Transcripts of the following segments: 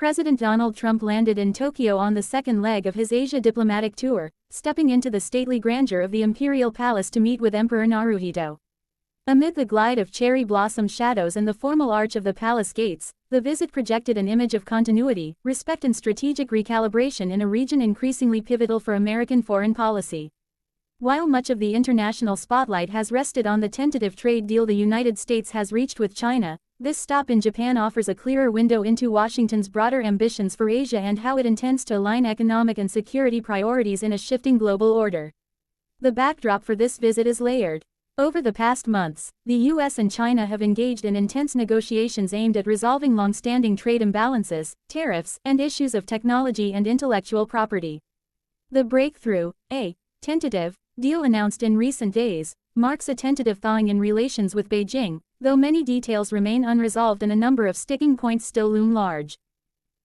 President Donald Trump landed in Tokyo on the second leg of his Asia diplomatic tour, stepping into the stately grandeur of the imperial palace to meet with Emperor Naruhito. Amid the glide of cherry blossom shadows and the formal arch of the palace gates, the visit projected an image of continuity, respect and strategic recalibration in a region increasingly pivotal for American foreign policy. While much of the international spotlight has rested on the tentative trade deal the United States has reached with China, this stop in Japan offers a clearer window into Washington's broader ambitions for Asia and how it intends to align economic and security priorities in a shifting global order. The backdrop for this visit is layered. Over the past months, the US and China have engaged in intense negotiations aimed at resolving long-standing trade imbalances, tariffs, and issues of technology and intellectual property. The breakthrough, a tentative deal announced in recent days, marks a tentative thawing in relations with Beijing, though many details remain unresolved and a number of sticking points still loom large.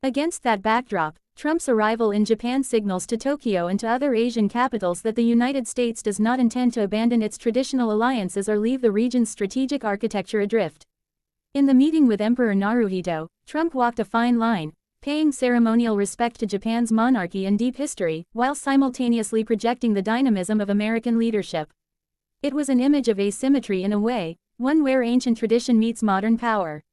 Against that backdrop, Trump's arrival in Japan signals to Tokyo and to other Asian capitals that the United States does not intend to abandon its traditional alliances or leave the region's strategic architecture adrift. In the meeting with Emperor Naruhito, Trump walked a fine line, paying ceremonial respect to Japan's monarchy and deep history, while simultaneously projecting the dynamism of American leadership. It was an image of asymmetry in a way, one where ancient tradition meets modern power.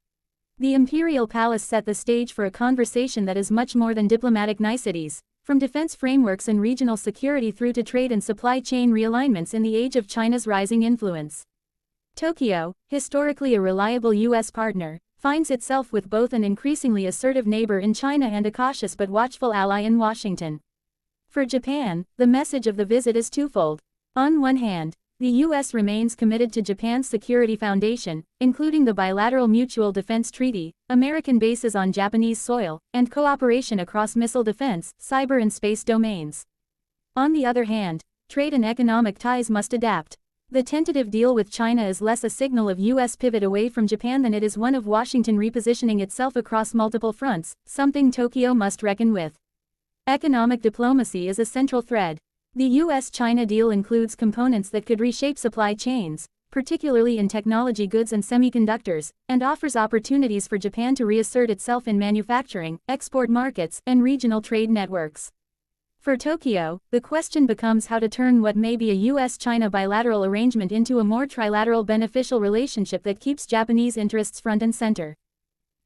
The imperial palace set the stage for a conversation that is much more than diplomatic niceties, from defense frameworks and regional security through to trade and supply chain realignments in the age of China's rising influence. Tokyo, historically a reliable U.S. partner, finds itself with both an increasingly assertive neighbor in China and a cautious but watchful ally in Washington. For Japan, the message of the visit is twofold. On one hand, the U.S. remains committed to Japan's security foundation, including the bilateral mutual defense treaty, American bases on Japanese soil, and cooperation across missile defense, cyber and space domains. On the other hand, trade and economic ties must adapt. The tentative deal with China is less a signal of U.S. pivot away from Japan than it is one of Washington repositioning itself across multiple fronts, something Tokyo must reckon with. Economic diplomacy is a central thread. The U.S.-China deal includes components that could reshape supply chains, particularly in technology goods and semiconductors, and offers opportunities for Japan to reassert itself in manufacturing, export markets, and regional trade networks. For Tokyo, the question becomes how to turn what may be a U.S.-China bilateral arrangement into a more trilateral beneficial relationship that keeps Japanese interests front and center.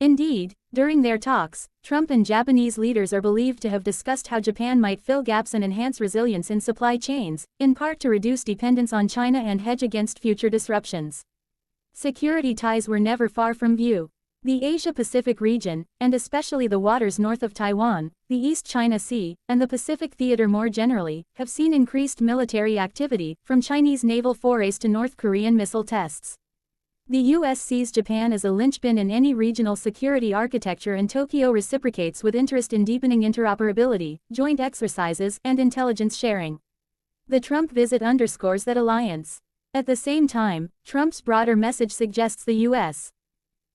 Indeed, during their talks, Trump and Japanese leaders are believed to have discussed how Japan might fill gaps and enhance resilience in supply chains, in part to reduce dependence on China and hedge against future disruptions. Security ties were never far from view. The Asia-Pacific region, and especially the waters north of Taiwan, the East China Sea, and the Pacific Theater more generally, have seen increased military activity, from Chinese naval forays to North Korean missile tests. The U.S. sees Japan as a linchpin in any regional security architecture, and Tokyo reciprocates with interest in deepening interoperability, joint exercises, and intelligence sharing. The Trump visit underscores that alliance. At the same time, Trump's broader message suggests the U.S.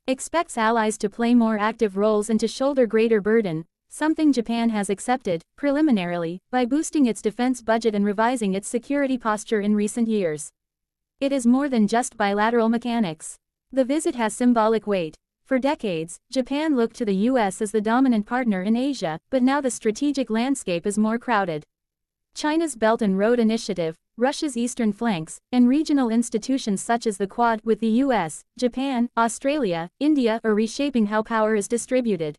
expects allies to play more active roles and to shoulder greater burden, something Japan has accepted, preliminarily, by boosting its defense budget and revising its security posture in recent years. It is more than just bilateral mechanics. The visit has symbolic weight. For decades, Japan looked to the U.S. as the dominant partner in Asia, but now the strategic landscape is more crowded. China's Belt and Road Initiative, Russia's eastern flanks, and regional institutions such as the Quad with the US, Japan, Australia, India are reshaping how power is distributed.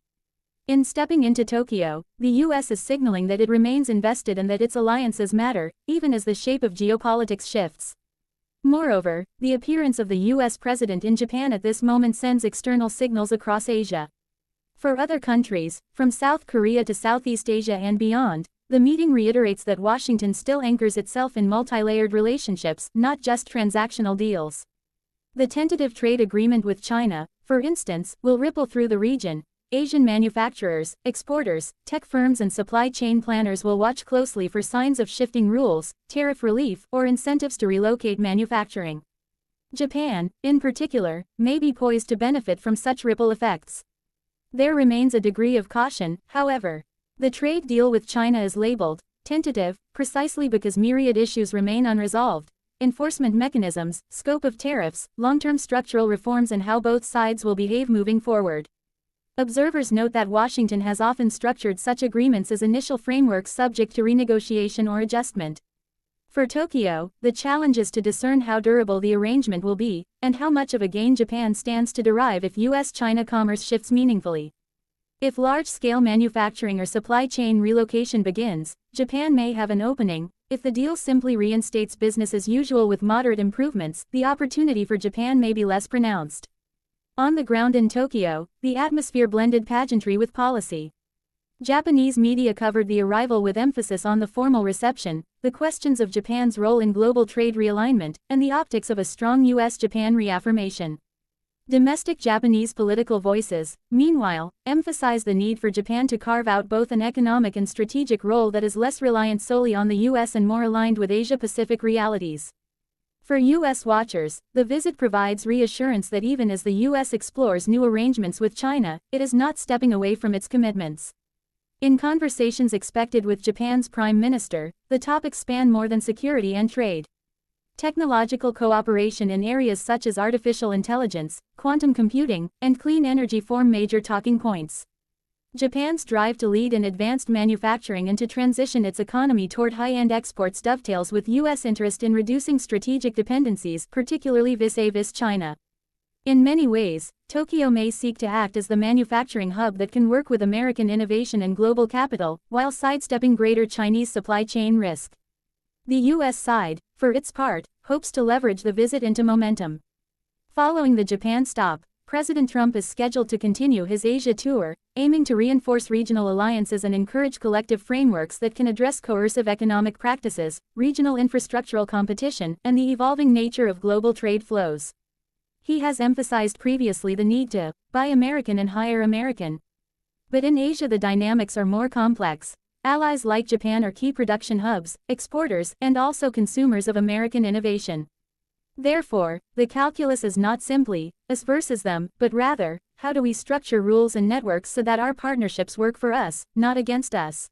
In stepping into Tokyo, the US is signaling that it remains invested and that its alliances matter, even as the shape of geopolitics shifts. Moreover, the appearance of the U.S. president in Japan at this moment sends external signals across Asia. For other countries, from South Korea to Southeast Asia and beyond, the meeting reiterates that Washington still anchors itself in multi-layered relationships, not just transactional deals. The tentative trade agreement with China, for instance, will ripple through the region. Asian manufacturers, exporters, tech firms and supply chain planners will watch closely for signs of shifting rules, tariff relief, or incentives to relocate manufacturing. Japan, in particular, may be poised to benefit from such ripple effects. There remains a degree of caution, however. The trade deal with China is labeled tentative, precisely because myriad issues remain unresolved: enforcement mechanisms, scope of tariffs, long-term structural reforms, and how both sides will behave moving forward. Observers note that Washington has often structured such agreements as initial frameworks subject to renegotiation or adjustment. For Tokyo, the challenge is to discern how durable the arrangement will be, and how much of a gain Japan stands to derive if US-China commerce shifts meaningfully. If large-scale manufacturing or supply chain relocation begins, Japan may have an opening. If the deal simply reinstates business as usual with moderate improvements, the opportunity for Japan may be less pronounced. On the ground in Tokyo, the atmosphere blended pageantry with policy. Japanese media covered the arrival with emphasis on the formal reception, the questions of Japan's role in global trade realignment, and the optics of a strong US-Japan reaffirmation. Domestic Japanese political voices, meanwhile, emphasize the need for Japan to carve out both an economic and strategic role that is less reliant solely on the US and more aligned with Asia-Pacific realities. For US watchers, the visit provides reassurance that even as the US explores new arrangements with China, it is not stepping away from its commitments. In conversations expected with Japan's Prime Minister, the topics span more than security and trade. Technological cooperation in areas such as artificial intelligence, quantum computing, and clean energy form major talking points. Japan's drive to lead in advanced manufacturing and to transition its economy toward high-end exports dovetails with US interest in reducing strategic dependencies, particularly vis-a-vis China. In many ways, Tokyo may seek to act as the manufacturing hub that can work with American innovation and global capital, while sidestepping greater Chinese supply chain risk. The US side, for its part, hopes to leverage the visit into momentum. Following the Japan stop, President Trump is scheduled to continue his Asia tour, aiming to reinforce regional alliances and encourage collective frameworks that can address coercive economic practices, regional infrastructural competition, and the evolving nature of global trade flows. He has emphasized previously the need to buy American and hire American. But in Asia the dynamics are more complex. Allies like Japan are key production hubs, exporters, and also consumers of American innovation. Therefore, the calculus is not simply us versus them, but rather, how do we structure rules and networks so that our partnerships work for us, not against us?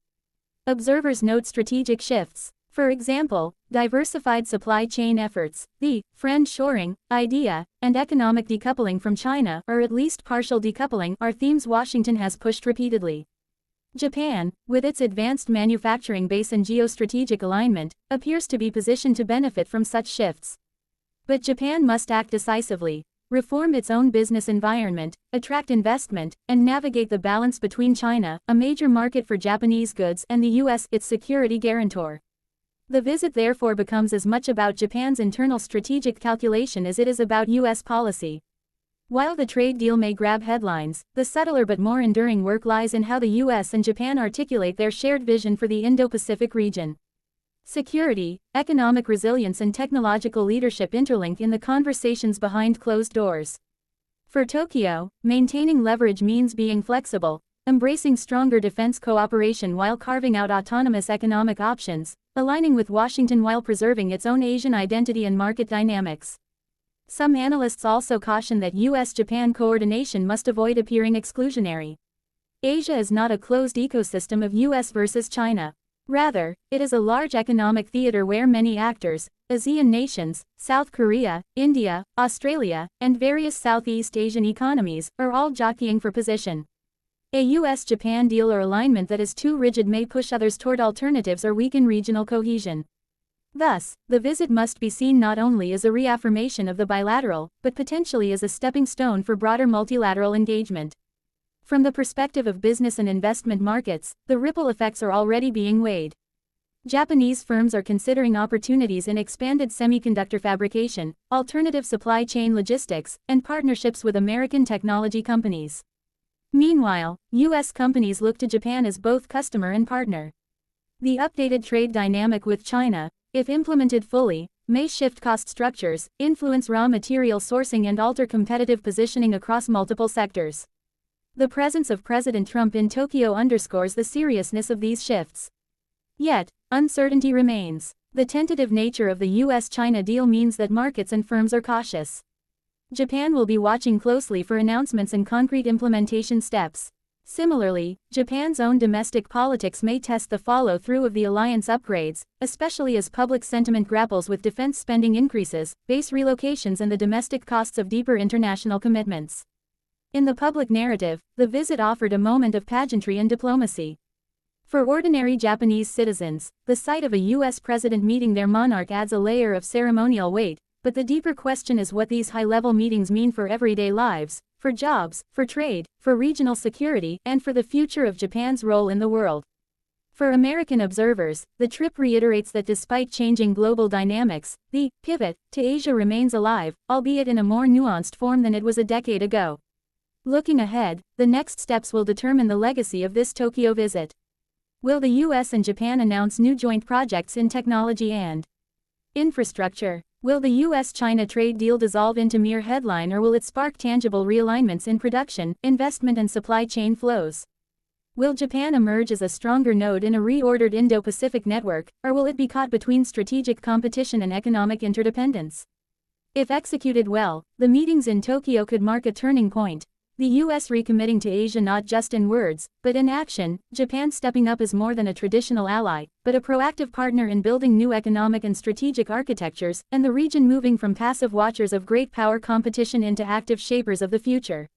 Observers note strategic shifts. For example, diversified supply chain efforts, the friend-shoring idea, and economic decoupling from China, or at least partial decoupling, are themes Washington has pushed repeatedly. Japan, with its advanced manufacturing base and geostrategic alignment, appears to be positioned to benefit from such shifts. But Japan must act decisively, reform its own business environment, attract investment, and navigate the balance between China, a major market for Japanese goods, and the US, its security guarantor. The visit therefore becomes as much about Japan's internal strategic calculation as it is about US policy. While the trade deal may grab headlines, the subtler but more enduring work lies in how the US and Japan articulate their shared vision for the Indo-Pacific region. Security, economic resilience and technological leadership interlink in the conversations behind closed doors. For Tokyo, maintaining leverage means being flexible, embracing stronger defense cooperation while carving out autonomous economic options, aligning with Washington while preserving its own Asian identity and market dynamics. Some analysts also caution that US-Japan coordination must avoid appearing exclusionary. Asia is not a closed ecosystem of US versus China. Rather, it is a large economic theater where many actors, ASEAN nations, South Korea, India, Australia, and various Southeast Asian economies, are all jockeying for position. A US-Japan deal or alignment that is too rigid may push others toward alternatives or weaken regional cohesion. Thus, the visit must be seen not only as a reaffirmation of the bilateral, but potentially as a stepping stone for broader multilateral engagement. From the perspective of business and investment markets, the ripple effects are already being weighed. Japanese firms are considering opportunities in expanded semiconductor fabrication, alternative supply chain logistics, and partnerships with American technology companies. Meanwhile, US companies look to Japan as both customer and partner. The updated trade dynamic with China, if implemented fully, may shift cost structures, influence raw material sourcing and alter competitive positioning across multiple sectors. The presence of President Trump in Tokyo underscores the seriousness of these shifts. Yet, uncertainty remains. The tentative nature of the US-China deal means that markets and firms are cautious. Japan will be watching closely for announcements and concrete implementation steps. Similarly, Japan's own domestic politics may test the follow-through of the alliance upgrades, especially as public sentiment grapples with defense spending increases, base relocations and the domestic costs of deeper international commitments. In the public narrative, the visit offered a moment of pageantry and diplomacy. For ordinary Japanese citizens, the sight of a U.S. president meeting their monarch adds a layer of ceremonial weight, but the deeper question is what these high-level meetings mean for everyday lives, for jobs, for trade, for regional security, and for the future of Japan's role in the world. For American observers, the trip reiterates that despite changing global dynamics, the pivot to Asia remains alive, albeit in a more nuanced form than it was a decade ago. Looking ahead, the next steps will determine the legacy of this Tokyo visit. Will the US and Japan announce new joint projects in technology and infrastructure? Will the US-China trade deal dissolve into mere headline, or will it spark tangible realignments in production, investment and supply chain flows? Will Japan emerge as a stronger node in a reordered Indo-Pacific network, or will it be caught between strategic competition and economic interdependence? If executed well, the meetings in Tokyo could mark a turning point. The US recommitting to Asia not just in words, but in action, Japan stepping up as more than a traditional ally, but a proactive partner in building new economic and strategic architectures, and the region moving from passive watchers of great power competition into active shapers of the future.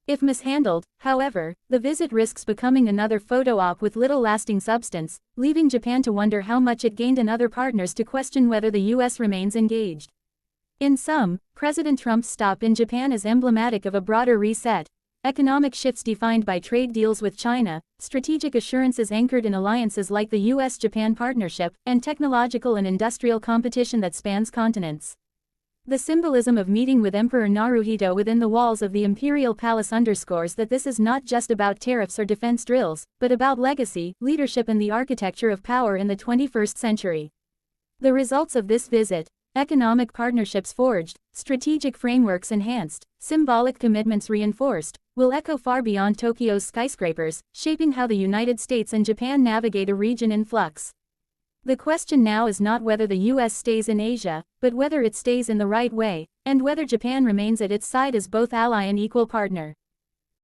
If mishandled, however, the visit risks becoming another photo op with little lasting substance, leaving Japan to wonder how much it gained and other partners to question whether the US remains engaged. In sum, President Trump's stop in Japan is emblematic of a broader reset. Economic shifts defined by trade deals with China, strategic assurances anchored in alliances like the US-Japan partnership, and technological and industrial competition that spans continents. The symbolism of meeting with Emperor Naruhito within the walls of the imperial palace underscores that this is not just about tariffs or defense drills, but about legacy, leadership and the architecture of power in the 21st century. The results of this visit: economic partnerships forged, strategic frameworks enhanced, symbolic commitments reinforced, will echo far beyond Tokyo's skyscrapers, shaping how the United States and Japan navigate a region in flux. The question now is not whether the US stays in Asia, but whether it stays in the right way, and whether Japan remains at its side as both ally and equal partner.